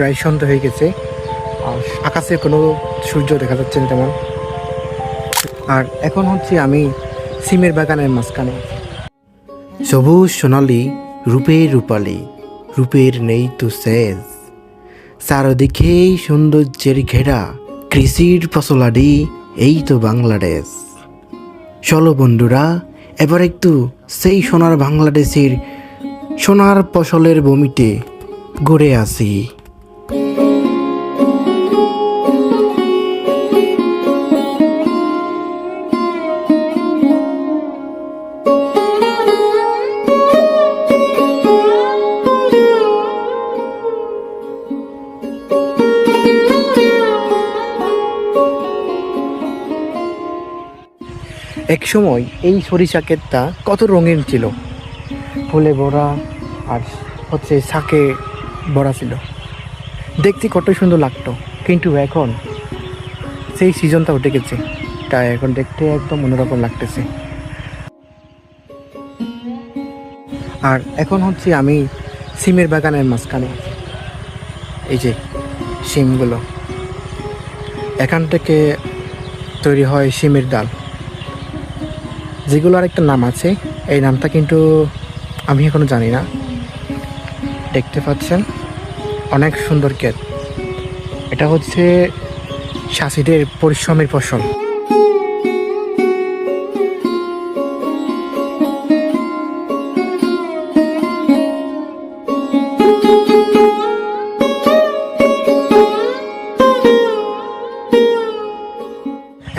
প্রায় সন্ধ্যা হয়ে গেছে আর আকাশে কোনো সূর্য দেখা যাচ্ছে না তেমন। আর এখন হচ্ছে আমি সিমের বাগানের মাঝখানে। সবুজ সোনালি রূপের রূপালি, রূপের নেই তো শেষ। চারদিকেই সৌন্দর্যের ঘেরা, কৃষির ফসলাদি, এই তো বাংলাদেশ। চলো বন্ধুরা, এবার একটু সেই সোনার বাংলাদেশের সোনার ফসলের ভূমিতে ঘুরে আসি। এক সময় এই সরিষা ক্ষেতটা কত রঙিন ছিল, ফুলে ভরা আর হচ্ছে শাকে ভরা ছিল, দেখতে কত সুন্দর লাগতো। কিন্তু এখন সেই সিজনটা উঠে গেছে, তাই এখন দেখতে একদম অন্যরকম লাগতেছে। আর এখন হচ্ছে আমি সিমের বাগানের মাঝখানে। এই যে সিমগুলো, এখান থেকে তৈরি হয় সিমের ডাল, যেগুলোর একটা নাম আছে। এই নামটা কিন্তু আমি এখনো জানি না। দেখতে পাচ্ছেন অনেক সুন্দর ক্ষেত, এটা হচ্ছে চাষিদের পরিশ্রমের ফসল।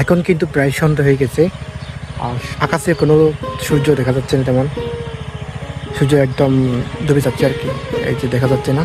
এখন কিন্তু প্রায় সন্ধ্যা হয়ে গেছে আর আকাশে কোনো সূর্য দেখা যাচ্ছে না তেমন। সূর্য একদম ডুবে যাচ্ছে আর কি, এই যে দেখা যাচ্ছে না।